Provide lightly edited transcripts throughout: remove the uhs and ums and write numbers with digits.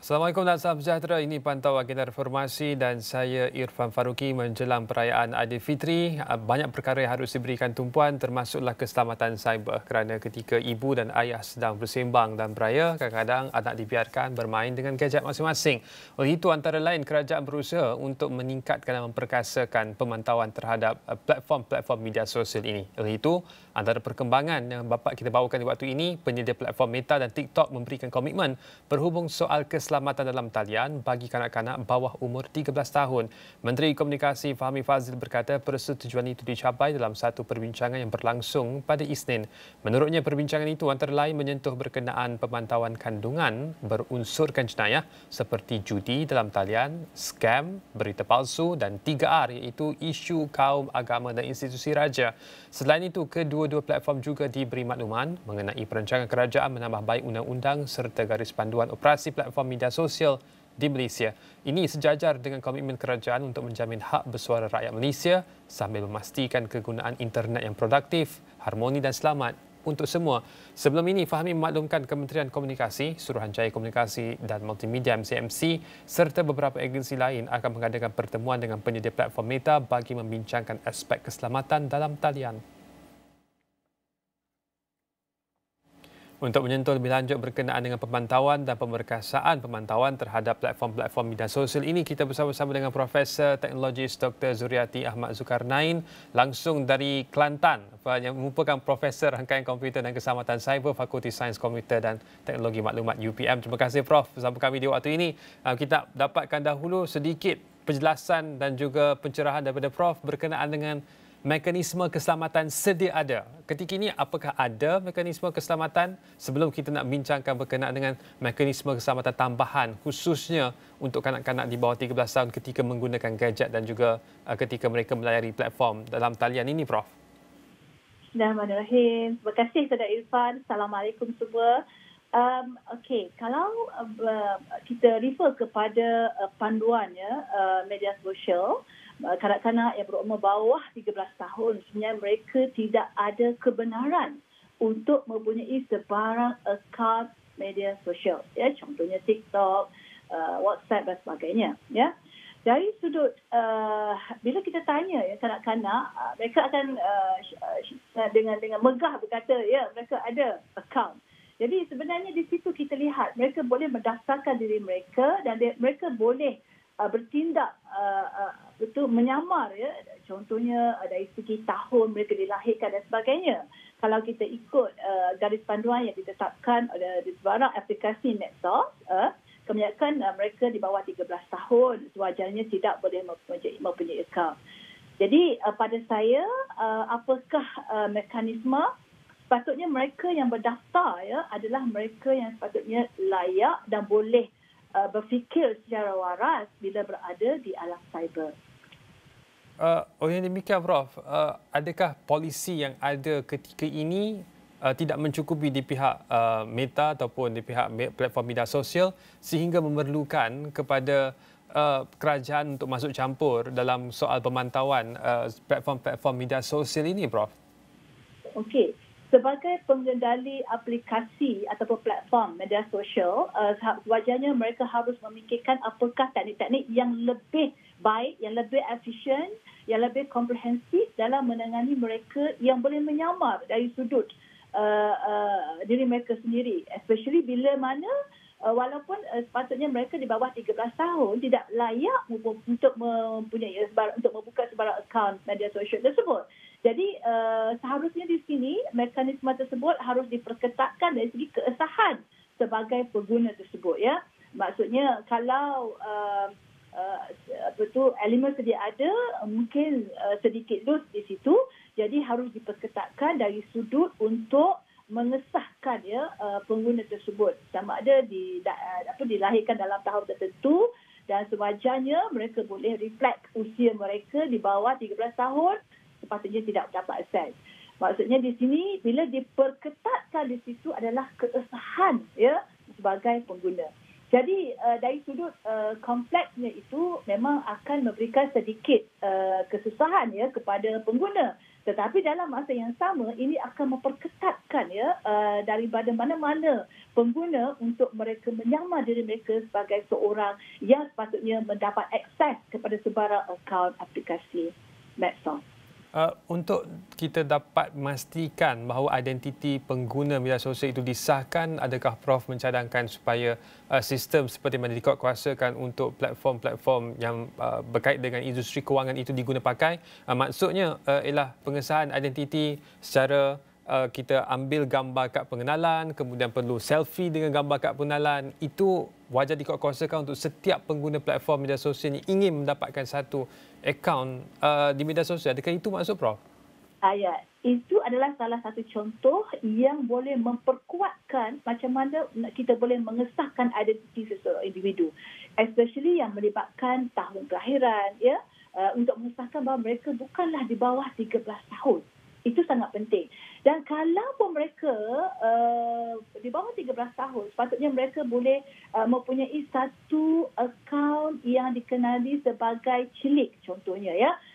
Assalamualaikum dan salam sejahtera. Ini Pantau Agenda Reformasi dan saya Irfan Faruqi. Menjelang perayaan Aidilfitri, banyak perkara yang harus diberikan tumpuan termasuklah keselamatan cyber kerana ketika ibu dan ayah sedang bersembang dan beraya, kadang-kadang anak dibiarkan bermain dengan gadget masing-masing. Oleh itu, antara lain kerajaan berusaha untuk meningkatkan dan memperkasakan pemantauan terhadap platform-platform media sosial ini. Oleh itu, antara perkembangan yang bapa kita bawakan di waktu ini, penyedia platform Meta dan TikTok memberikan komitmen berhubung soal keselamatan dalam talian bagi kanak-kanak bawah umur 13 tahun. Menteri Komunikasi Fahmi Fadzil berkata persetujuan itu dicapai dalam satu perbincangan yang berlangsung pada Isnin. Menurutnya, perbincangan itu antara lain menyentuh berkenaan pemantauan kandungan berunsurkan jenayah seperti judi dalam talian, skam, berita palsu dan 3R iaitu isu kaum, agama dan institusi raja. Selain itu, kedua-dua platform juga diberi makluman mengenai perancangan kerajaan menambah baik undang-undang serta garis panduan operasi platform media sosial di Malaysia. Ini sejajar dengan komitmen kerajaan untuk menjamin hak bersuara rakyat Malaysia sambil memastikan kegunaan internet yang produktif, harmoni dan selamat untuk semua. Sebelum ini, Fahmi memaklumkan Kementerian Komunikasi, Suruhanjaya Komunikasi dan Multimedia MCMC serta beberapa agensi lain akan mengadakan pertemuan dengan penyedia platform Meta bagi membincangkan aspek keselamatan dalam talian. Untuk menyentuh lebih lanjut berkenaan dengan pemantauan dan pemerkasaan pemantauan terhadap platform-platform media sosial ini, kita bersama-sama dengan Profesor Teknologis Dr. Zuriati Ahmad Zulkarnain langsung dari Kelantan yang merupakan Profesor Rangkaian Komputer dan Keselamatan Cyber Fakulti Sains Komputer dan Teknologi Maklumat UPM. Terima kasih Prof bersama kami di waktu ini. Kita dapatkan dahulu sedikit penjelasan dan juga pencerahan daripada Prof berkenaan dengan mekanisme keselamatan sedia ada. Ketika ini, apakah ada mekanisme keselamatan sebelum kita nak bincangkan berkenaan dengan mekanisme keselamatan tambahan khususnya untuk kanak-kanak di bawah 13 tahun ketika menggunakan gadget dan juga ketika mereka melayari platform dalam talian ini, Prof? Bismillahirrahmanirrahim. Terima kasih Saudara Irfan. Assalamualaikum semua. Okey, kalau kita refer kepada panduannya media sosial, kanak-kanak yang berumur bawah 13 tahun, sebenarnya mereka tidak ada kebenaran untuk mempunyai sebarang akaun media sosial, ya, contohnya TikTok, WhatsApp dan sebagainya, ya. Dari sudut bila kita tanya ya kanak-kanak, mereka akan dengan megah berkata ya mereka ada akaun. Jadi sebenarnya di situ kita lihat mereka boleh mendaftarkan diri mereka dan mereka boleh bertindak betul menyamar, ya, contohnya dari segi tahun mereka dilahirkan dan sebagainya. Kalau kita ikut garis panduan yang ditetapkan oleh sebarang aplikasi medsos, kebanyakan mereka di bawah 13 tahun sewajarnya tidak boleh mempunyai akaun. Jadi pada saya, apakah mekanisme? Sepatutnya mereka yang berdaftar ya adalah mereka yang sepatutnya layak dan boleh berfikir secara waras bila berada di alam cyber. Yang demikian, Prof, adakah polisi yang ada ketika ini tidak mencukupi di pihak Meta ataupun di pihak platform media sosial sehingga memerlukan kepada kerajaan untuk masuk campur dalam soal pemantauan platform-platform media sosial ini, Prof? Okey. Sebagai pengendali aplikasi ataupun platform media sosial, wajarnya mereka harus memikirkan apakah teknik-teknik yang lebih baik, yang lebih efisien, yang lebih komprehensif dalam menangani mereka yang boleh menyamar dari sudut diri mereka sendiri. Especially bila mana walaupun sepatutnya mereka di bawah 13 tahun tidak layak untuk mempunyai untuk membuka sebarang akaun media sosial tersebut. Jadi seharusnya di sini mekanisme tersebut harus diperketatkan dari segi keabsahan sebagai pengguna tersebut, ya. Maksudnya kalau betul elemen sedia ada, mungkin sedikit loose di situ, jadi harus diperketatkan dari sudut untuk mengesahkan ya pengguna tersebut sama ada dilahirkan dalam tahun tertentu dan sewajarnya mereka boleh reflect usia mereka di bawah 13 tahun sepatutnya tidak dapat akses. Maksudnya di sini bila diperketatkan di situ adalah keabsahan ya sebagai pengguna. Jadi dari sudut kompleksnya itu memang akan memberikan sedikit kesusahan ya kepada pengguna. Tetapi dalam masa yang sama ini akan memperketatkan desakan daripada mana-mana pengguna untuk mereka menyamar diri mereka sebagai seorang yang sepatutnya mendapat akses kepada sebarang akaun aplikasi medsos. Untuk kita dapat memastikan bahawa identiti pengguna media sosial itu disahkan, adakah Prof mencadangkan supaya sistem seperti mana dikuatkuasakan untuk platform-platform yang berkait dengan industri kewangan itu diguna pakai? Maksudnya ialah pengesahan identiti secara kita ambil gambar kad pengenalan, kemudian perlu selfie dengan gambar kad pengenalan. Itu wajar dikuatkuasakan untuk setiap pengguna platform media sosial ini ingin mendapatkan satu akaun di media sosial. Adakah itu maksud Prof? Ya, itu adalah salah satu contoh yang boleh memperkuatkan macam mana kita boleh mengesahkan identiti seseorang individu, especially yang melibatkan tahun kelahiran, untuk mengesahkan bahawa mereka bukanlah di bawah 13 tahun. Itu sangat penting. Dan kalau pun mereka di bawah 13 tahun, sepatutnya mereka boleh mempunyai satu akaun yang dikenali sebagai cilik, contohnya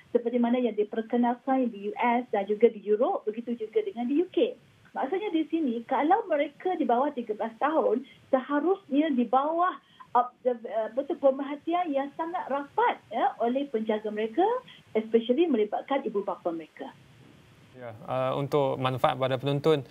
seperti mana yang diperkenalkan di US dan juga di Europe, begitu juga dengan di UK. Maksudnya di sini, kalau mereka di bawah 13 tahun, seharusnya di bawah betul pemerhatian yang sangat rapat oleh penjaga mereka, especially melibatkan ibu bapa mereka. Ya, untuk manfaat pada penonton,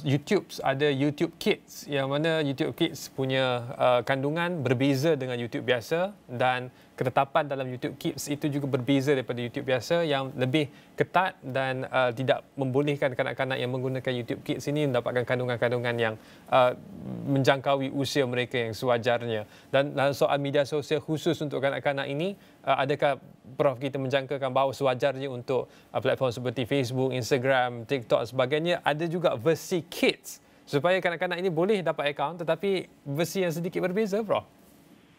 YouTube ada YouTube Kids, yang mana YouTube Kids punya kandungan berbeza dengan YouTube biasa, dan ketetapan dalam YouTube Kids itu juga berbeza daripada YouTube biasa yang lebih ketat dan tidak membolehkan kanak-kanak yang menggunakan YouTube Kids ini mendapatkan kandungan-kandungan yang menjangkaui usia mereka yang sewajarnya. Dan dalam soal media sosial khusus untuk kanak-kanak ini, adakah Prof kita menjangkakan bahawa sewajarnya untuk platform seperti Facebook, Instagram, TikTok dan sebagainya ada juga versi Kids supaya kanak-kanak ini boleh dapat akaun tetapi versi yang sedikit berbeza, Prof?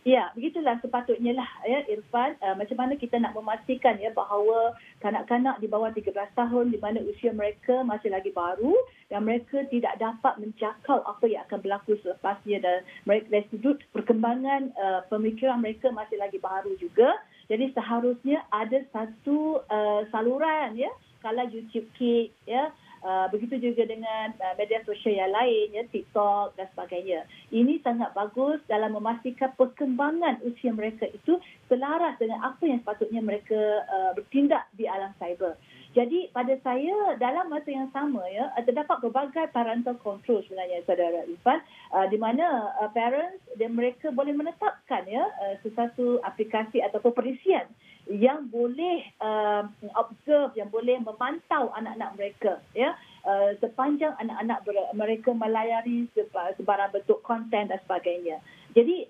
Ya, begitulah sepatutnya lah Irfan. Macam mana kita nak memastikan bahawa kanak-kanak di bawah 13 tahun di mana usia mereka masih lagi baru dan mereka tidak dapat menjangkau apa yang akan berlaku selepasnya, dan mereka dari sudut perkembangan pemikiran mereka masih lagi baru juga. Jadi seharusnya ada satu saluran kalau YouTube Kids begitu juga dengan media sosial yang lain, TikTok dan sebagainya. Ini sangat bagus dalam memastikan perkembangan usia mereka itu selaras dengan apa yang sepatutnya mereka bertindak di alam cyber. Jadi pada saya dalam masa yang sama terdapat berbagai parental control sebenarnya saudara Irfan, di mana parents dan mereka boleh menetapkan sesuatu aplikasi ataupun perisian yang boleh observe, yang boleh memantau anak-anak mereka sepanjang anak-anak mereka melayari sebarang bentuk konten dan sebagainya. Jadi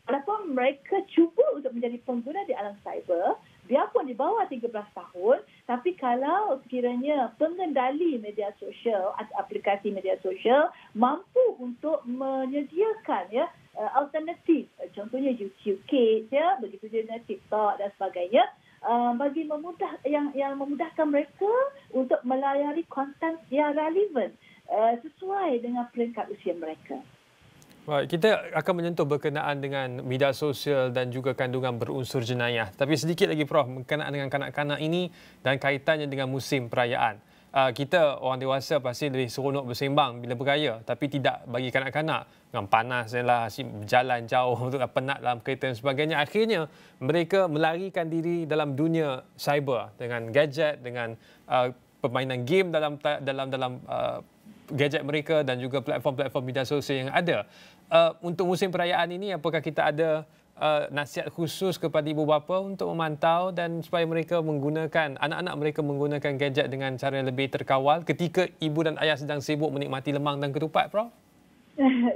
walaupun mereka cuba untuk menjadi pengguna di alam cyber, biarpun di bawah 13 tahun, tapi kalau sekiranya pengendali media sosial atau aplikasi media sosial mampu untuk menyediakan alternatif, contohnya YouTube Kids, begitu juga dengan TikTok dan sebagainya, bagi yang memudahkan mereka untuk melayari konten yang relevan sesuai dengan peringkat usia mereka. Baik, kita akan menyentuh berkenaan dengan media sosial dan juga kandungan berunsur jenayah. Tapi sedikit lagi Prof, berkenaan dengan kanak-kanak ini dan kaitannya dengan musim perayaan. Kita orang dewasa pasti lebih seronok bersembang bila beraya, tapi tidak bagi kanak-kanak. Dengan panas lah, berjalan jauh, penat dalam kereta dan sebagainya. Akhirnya mereka melarikan diri dalam dunia cyber dengan gadget, dengan permainan game dalam gadget mereka dan juga platform-platform media sosial yang ada. Untuk musim perayaan ini, apakah kita ada nasihat khusus kepada ibu bapa untuk memantau dan supaya mereka menggunakan, anak-anak mereka menggunakan gadget dengan cara yang lebih terkawal ketika ibu dan ayah sedang sibuk menikmati lemang dan ketupat, Prof?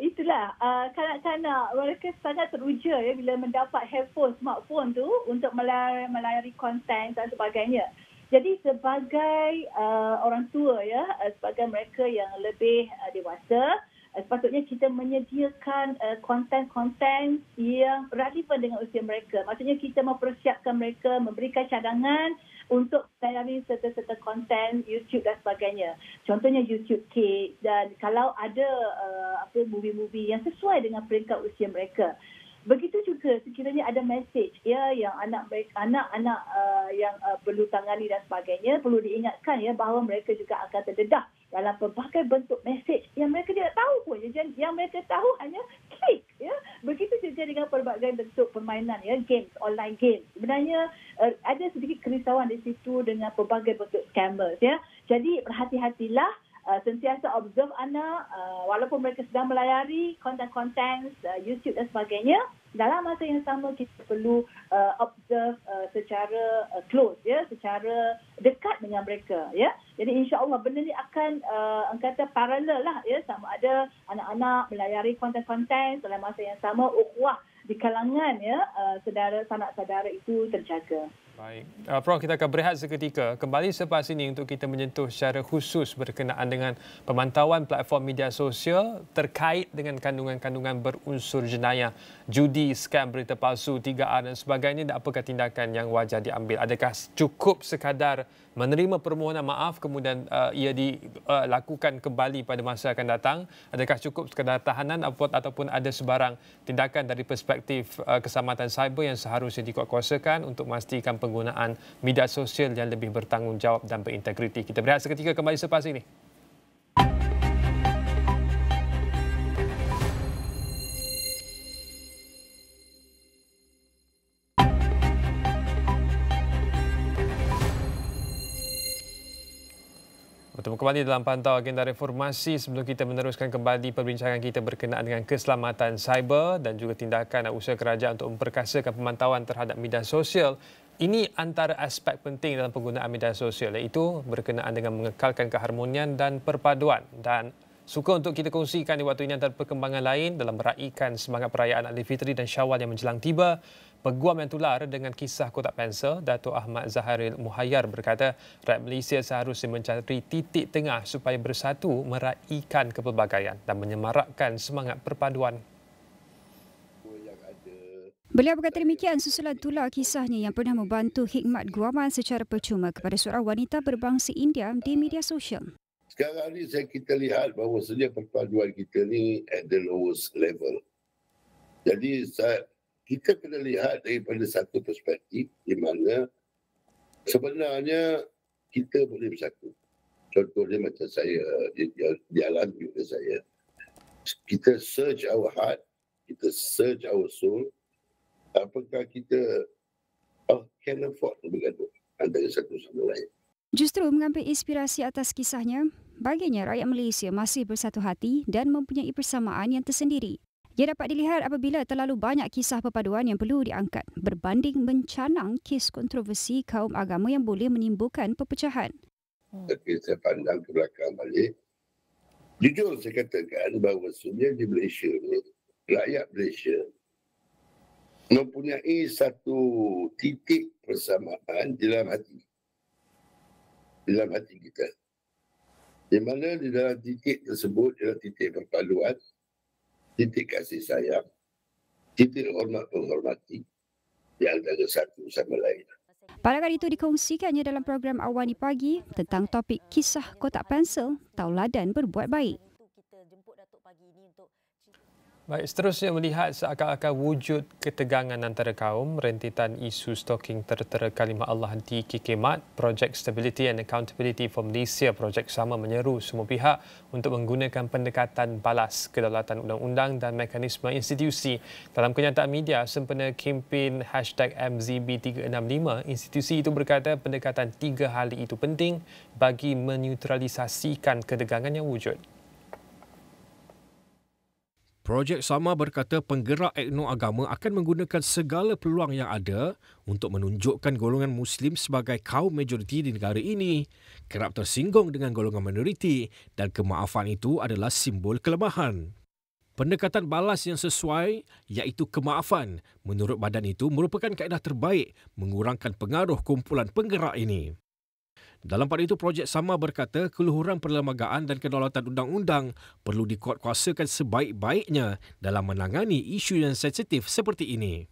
Itulah, kanak-kanak mereka sangat teruja bila mendapat handphone, smartphone tu untuk melayari konten dan sebagainya. Jadi sebagai orang tua sebagai mereka yang lebih dewasa, sepatutnya kita menyediakan konten-konten yang relevan dengan usia mereka. Maksudnya kita mempersiapkan mereka, memberikan cadangan untuk melayari serta-serta konten YouTube dan sebagainya. Contohnya YouTube Kids, dan kalau ada movie-movie yang sesuai dengan peringkat usia mereka. Begitu juga sekiranya ada mesej ya yang anak-anak yang perlu tangani dan sebagainya, perlu diingatkan ya bahawa mereka juga akan terdedah dalam pelbagai bentuk mesej yang mereka tidak tahu pun. Yang mereka tahu hanya klik ya. Begitu juga dengan pelbagai bentuk permainan ya, games, online games. Sebenarnya ada sedikit kerisauan di situ dengan pelbagai bentuk scammers ya. Jadi berhati-hatilah, sentiasa observe anak walaupun mereka sedang melayari konten-konten YouTube dan sebagainya. Dalam masa yang sama kita perlu observe secara close ya, secara dekat dengan mereka ya. Jadi insya-Allah benda ni akan kata paralel lah ya, sama ada anak-anak melayari konten-konten dalam masa yang sama ukhuwah di kalangan ya saudara sanak saudara itu terjaga. Baik. Prof, kita akan berehat seketika. Kembali selepas ini untuk kita menyentuh secara khusus berkenaan dengan pemantauan platform media sosial terkait dengan kandungan-kandungan berunsur jenayah, judi, skam, berita palsu, 3R dan sebagainya, dan apakah tindakan yang wajar diambil. Adakah cukup sekadar menerima permohonan maaf kemudian ia dilakukan kembali pada masa akan datang? Adakah cukup sekadar tahanan ataupun ada sebarang tindakan dari perspektif keselamatan cyber yang seharusnya dikuatkuasakan untuk memastikan penggunaan media sosial yang lebih bertanggungjawab dan berintegriti? Kita berehat seketika, kembali selepas ini. Bertemu kembali dalam Pantau Agenda Reformasi. Sebelum kita meneruskan kembali perbincangan kita berkenaan dengan keselamatan cyber dan juga tindakan usaha kerajaan untuk memperkasakan pemantauan terhadap media sosial, ini antara aspek penting dalam penggunaan media sosial, iaitu berkenaan dengan mengekalkan keharmonian dan perpaduan. Dan suka untuk kita kongsikan di waktu ini antara perkembangan lain dalam meraihkan semangat perayaan Aidilfitri dan Syawal yang menjelang tiba. Peguam yang tular dengan kisah kotak pensel, Dato' Ahmad Zaharil Muhayyar berkata, rakyat Malaysia seharusnya mencari titik tengah supaya bersatu meraihkan kepelbagaian dan menyemarakkan semangat perpaduan. Beliau berkata demikian susulan tular kisahnya yang pernah membantu khidmat guaman secara percuma kepada seorang wanita berbangsa India di media sosial. Sekarang ni kita lihat bahawa perpaduan kita ni at the lowest level. Jadi kita kena lihat daripada satu perspektif di mana sebenarnya kita boleh bersatu. Contohnya macam saya, dialami oleh saya. Kita search our heart, kita search our soul. Apakah kita can afford to bergaduh antara satu sama lain. Justru mengambil inspirasi atas kisahnya, baginya rakyat Malaysia masih bersatu hati dan mempunyai persamaan yang tersendiri. Ia dapat dilihat apabila terlalu banyak kisah perpaduan yang perlu diangkat berbanding mencanang kes kontroversi kaum agama yang boleh menimbulkan perpecahan. Tapi saya pandang ke belakang balik, jujur saya katakan bahawa sebenarnya di Malaysia ni, rakyat Malaysia mempunyai satu titik persamaan dalam hati. Dalam hati kita. Di mana di dalam titik tersebut adalah titik perpaduan, titik kasih sayang, titik hormat menghormati di antara satu sama lain. Pandangan itu dikongsikannya dalam program Awani Pagi tentang topik kisah kotak pensel, tauladan berbuat baik. Baik, seterusnya melihat seakan-akan wujud ketegangan antara kaum, rentetan isu stalking tertera kalimah Allah di KKMAT, Project Stability and Accountability for Malaysia, projek sama menyeru semua pihak untuk menggunakan pendekatan balas kedaulatan undang-undang dan mekanisme institusi. Dalam kenyataan media sempena kempen #MZB365, institusi itu berkata pendekatan 3 hal itu penting bagi menetralisasikan ketegangan yang wujud. Projek sama berkata penggerak UMNO agama akan menggunakan segala peluang yang ada untuk menunjukkan golongan Muslim sebagai kaum majoriti di negara ini kerap tersinggung dengan golongan minoriti dan kemaafan itu adalah simbol kelemahan. Pendekatan balas yang sesuai iaitu kemaafan menurut badan itu merupakan kaedah terbaik mengurangkan pengaruh kumpulan penggerak ini. Dalam pada itu, projek sama berkata keluhuran perlembagaan dan kedaulatan undang-undang perlu dikuatkuasakan sebaik-baiknya dalam menangani isu yang sensitif seperti ini.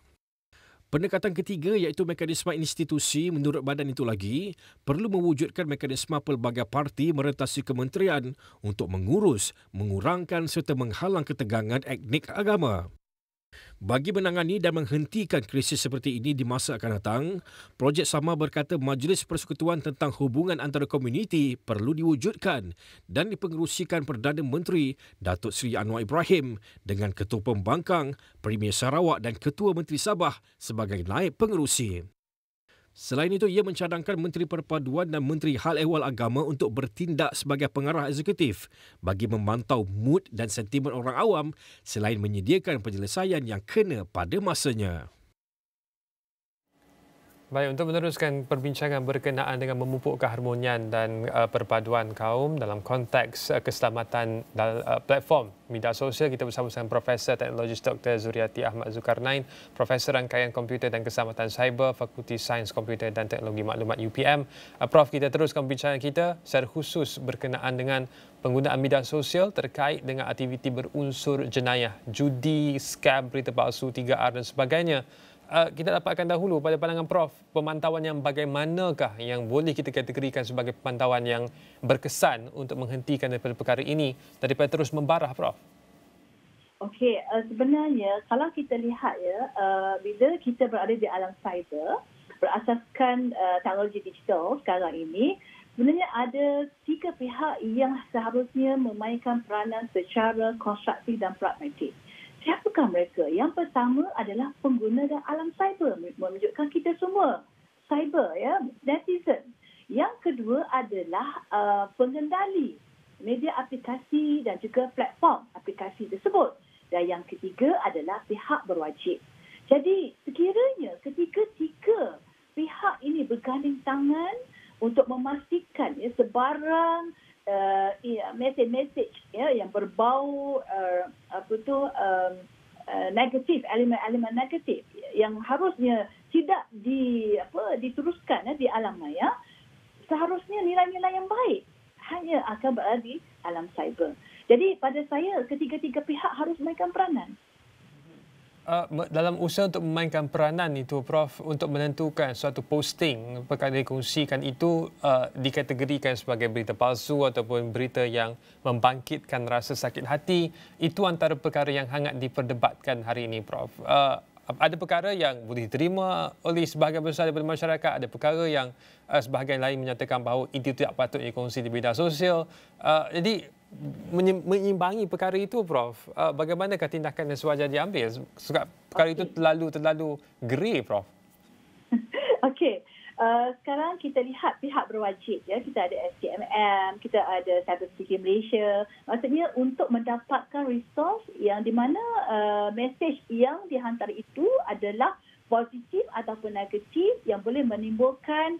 Pendekatan ketiga iaitu mekanisme institusi menurut badan itu lagi perlu mewujudkan mekanisme pelbagai parti merentasi kementerian untuk mengurus, mengurangkan serta menghalang ketegangan etnik agama. Bagi menangani dan menghentikan krisis seperti ini di masa akan datang, Projek Sama berkata Majlis Persekutuan tentang Hubungan Antara Komuniti perlu diwujudkan dan dipengerusikan Perdana Menteri Datuk Seri Anwar Ibrahim dengan Ketua Pembangkang, Premier Sarawak dan Ketua Menteri Sabah sebagai naib pengerusi. Selain itu, ia mencadangkan Menteri Perpaduan dan Menteri Hal Ehwal Agama untuk bertindak sebagai pengarah eksekutif bagi memantau mood dan sentimen orang awam selain menyediakan penyelesaian yang kena pada masanya. Baik, untuk meneruskan perbincangan berkenaan dengan memupuk keharmonian dan perpaduan kaum dalam konteks keselamatan platform media sosial, kita bersama dengan Profesor Teknologis Dr. Zuriati Ahmad Zulkarnain, Profesor Rangkaian Komputer dan Keselamatan Cyber, Fakulti Sains Komputer dan Teknologi Maklumat UPM. Prof, kita teruskan perbincangan kita secara khusus berkenaan dengan penggunaan media sosial terkait dengan aktiviti berunsur jenayah, judi, scam, berita palsu, 3R dan sebagainya. Kita dapatkan dahulu pada pandangan Prof, pemantauan yang bagaimanakah yang boleh kita kategorikan sebagai pemantauan yang berkesan untuk menghentikan daripada perkara ini daripada terus membarah, Prof? Okey, sebenarnya kalau kita lihat bila kita berada di alam cyber berasaskan teknologi digital sekarang ini, sebenarnya ada 3 pihak yang seharusnya memainkan peranan secara konstruktif dan pragmatik. Siapakah mereka? Yang pertama adalah pengguna dan alam cyber, menunjukkan kita semua cyber, netizen. Yang kedua adalah pengendali media aplikasi dan juga platform aplikasi tersebut. Dan yang ketiga adalah pihak berwajib. Jadi sekiranya ketiga-tiga pihak ini berganding tangan untuk memastikan sebarang mesej-mesej yang berbau negatif, elemen-elemen negatif yang harusnya tidak diteruskan di alam maya, seharusnya nilai-nilai yang baik hanya akan berada di alam cyber. Jadi pada saya ketiga-tiga pihak harus memainkan peranan. Dalam usaha untuk memainkan peranan itu, Prof, untuk menentukan suatu posting perkara dikongsikan itu dikategorikan sebagai berita palsu ataupun berita yang membangkitkan rasa sakit hati, itu antara perkara yang hangat diperdebatkan hari ini, Prof. Ada perkara yang boleh diterima oleh sebahagian besar daripada masyarakat, ada perkara yang sebahagian lain menyatakan bahawa itu tidak patut dikongsi di media sosial. Jadi menyimbangi perkara itu, Prof, bagaimanakah tindakan yang sewajar diambil? Sebab perkara itu terlalu grey, Prof. Okey. Sekarang kita lihat pihak berwajib. Kita ada SKMM, kita ada Cyber Security Malaysia. Maksudnya untuk mendapatkan resource yang di mana mesej yang dihantar itu adalah positif ataupun negatif yang boleh menimbulkan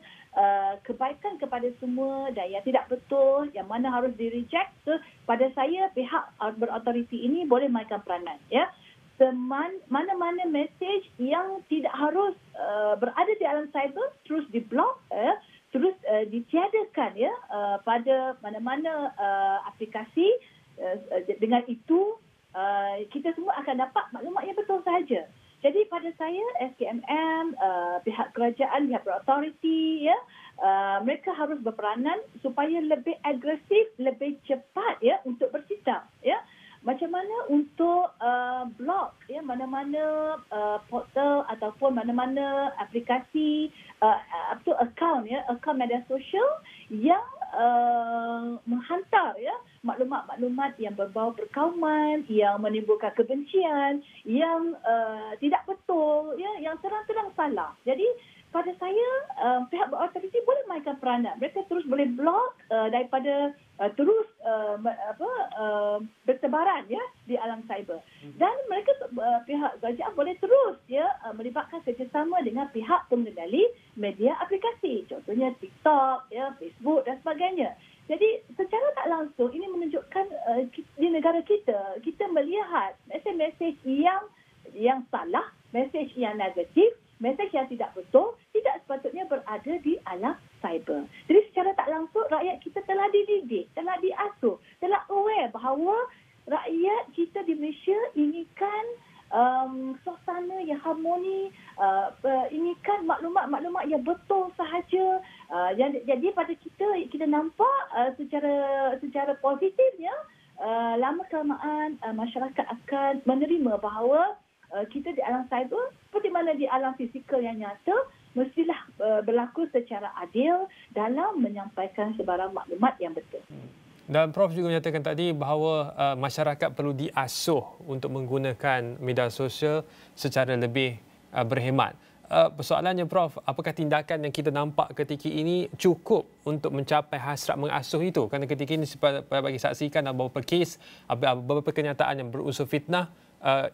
kebaikan kepada semua dan yang tidak betul, yang mana harus di-reject. So, pada saya pihak berautoriti ini boleh mainkan peranan. Mana-mana mesej yang tidak harus berada di alam cyber terus diblok, terus ditiadakan pada mana-mana aplikasi. Dengan itu kita semua akan dapat maklumat yang betul sahaja. Jadi pada saya SKMM, pihak kerajaan, pihak berautoriti, mereka harus berperanan supaya lebih agresif, lebih cepat untuk bertindak. Macam mana untuk blog mana-mana portal ataupun mana-mana aplikasi akaun media sosial yang menghantar maklumat-maklumat yang berbau perkauman, yang menimbulkan kebencian, yang tidak betul, yang terang-terang salah. Jadi pada saya pihak berautoriti boleh mainkan peranan. Mereka terus boleh blok daripada terus bertebaran di alam cyber. Dan mereka pihak kerajaan boleh terus melibatkan kerjasama dengan pihak pengendali media aplikasi. Contohnya TikTok, Facebook dan sebagainya. Jadi secara tak langsung ini menunjukkan di negara kita melihat mesej-mesej yang salah, mesej yang negatif, mesej yang tidak betul, tidak sepatutnya berada di alam cyber. Jadi secara tak langsung rakyat kita telah dididik, telah diasuh, telah aware bahawa rakyat kita di Malaysia inginkan suasana yang harmoni, inginkan maklumat-maklumat yang betul sahaja. Jadi pada kita nampak secara positifnya lama kelamaan masyarakat akan menerima bahawa kita di alam cyber seperti mana di alam fizikal yang nyata mestilah berlaku secara adil dalam menyampaikan sebarang maklumat yang betul. Dan Prof juga menyatakan tadi bahawa masyarakat perlu diasuh untuk menggunakan media sosial secara lebih berhemat. Persoalannya Prof, apakah tindakan yang kita nampak ketika ini cukup untuk mencapai hasrat mengasuh itu? Kerana ketika ini bagi saksikan beberapa kes, beberapa kenyataan yang berunsur fitnah,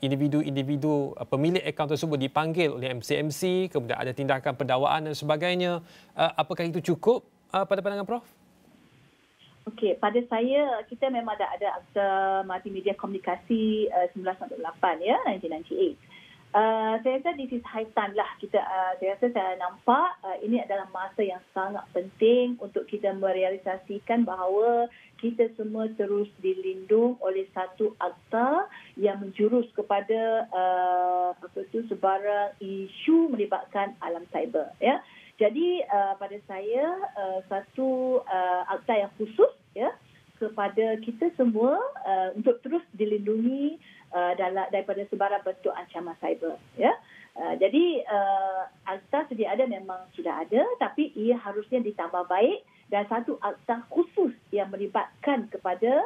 individu-individu pemilik akaun tersebut dipanggil oleh MC-MC, kemudian ada tindakan pendakwaan dan sebagainya. Apakah itu cukup pada pandangan Prof? Okey, pada saya kita memang ada Akta Multimedia Komunikasi 1998 ya, 1998. Saya rasa this is high time lah kita. Saya nampak ini adalah masa yang sangat penting untuk kita merealisasikan bahawa kita semua terus dilindung oleh satu akta yang menjurus kepada sebarang isu melibatkan alam cyber ya. Jadi pada saya satu akta yang khusus ya kepada kita semua untuk terus dilindungi daripada sebarang bentuk ancaman cyber ya. Jadi akta sedia ada memang sudah ada, tapi ia harusnya ditambah baik dan satu akta khusus yang melibatkan kepada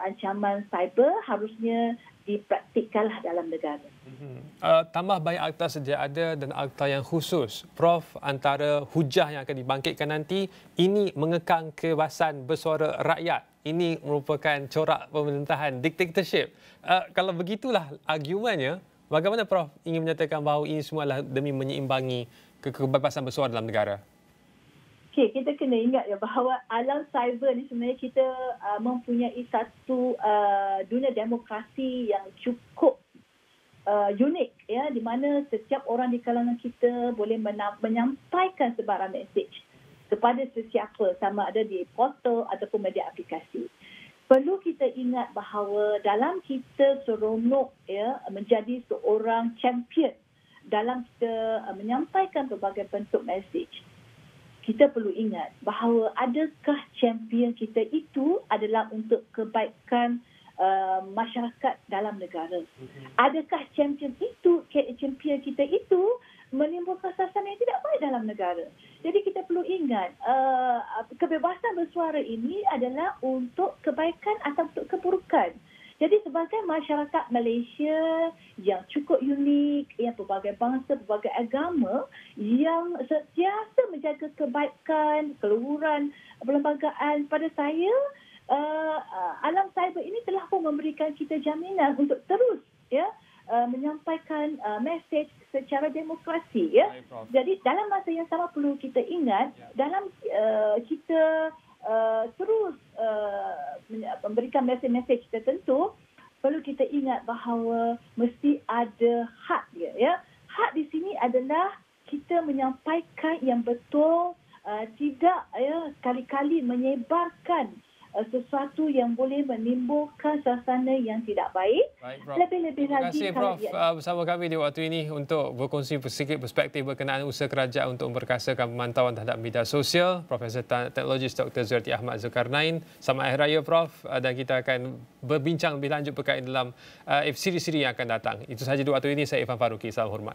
ancaman cyber harusnya dipraktikkanlah dalam negara. Tambah baik akta sedia ada dan akta yang khusus. Prof, antara hujah yang akan dibangkitkan nanti, ini mengekang kebebasan bersuara rakyat. Ini merupakan corak pemerintahan dictatorship. Kalau begitulah argumennya, bagaimana Prof ingin menyatakan bahawa ini semua adalah demi menyeimbangi kebebasan bersuara dalam negara? Okey, kita kena ingat ya bahawa alam cyber ni sebenarnya kita mempunyai satu dunia demokrasi yang cukup unik ya, di mana setiap orang di kalangan kita boleh menyampaikan sebarang mesej kepada sesiapa, sama ada di portal ataupun media aplikasi. Perlu kita ingat bahawa dalam kita seronok ya menjadi seorang champion dalam kita menyampaikan berbagai bentuk mesej, kita perlu ingat bahawa adakah champion kita itu adalah untuk kebaikan masyarakat dalam negara. Adakah champion kita itu menimbulkan suasana yang tidak baik dalam negara. Jadi kita perlu ingat kebebasan bersuara ini adalah untuk kebaikan atau untuk keburukan. Jadi sebagai masyarakat Malaysia yang cukup unik, yang pelbagai bangsa, pelbagai agama, yang sentiasa menjaga kebaikan, keluhuran, perlembagaan, pada saya, alam cyber ini telah pun memberikan kita jaminan untuk terus menyampaikan mesej secara demokrasi. Ya. Jadi dalam masa yang sama perlu kita ingat, dalam kita terus memberikan mesej-mesej tertentu, perlu kita ingat bahawa mesti ada hak dia. Ya. Hak di sini adalah kita menyampaikan yang betul, tidak sekali-kali menyebarkan sesuatu yang boleh menimbulkan suasana yang tidak baik. Lebih-lebih lagi. Terima kasih Prof bersama kami di waktu ini untuk berkongsi sedikit perspektif berkenaan usaha kerajaan untuk memperkasakan pemantauan terhadap media sosial. Profesor Teknologi Dr. Zurti Ahmad Zulkarnain. Selamat Hari Raya Prof, dan kita akan berbincang lebih lanjut berkait dalam siri-siri yang akan datang. Itu sahaja di waktu ini. Saya Irfan Faruqi. Salam hormat.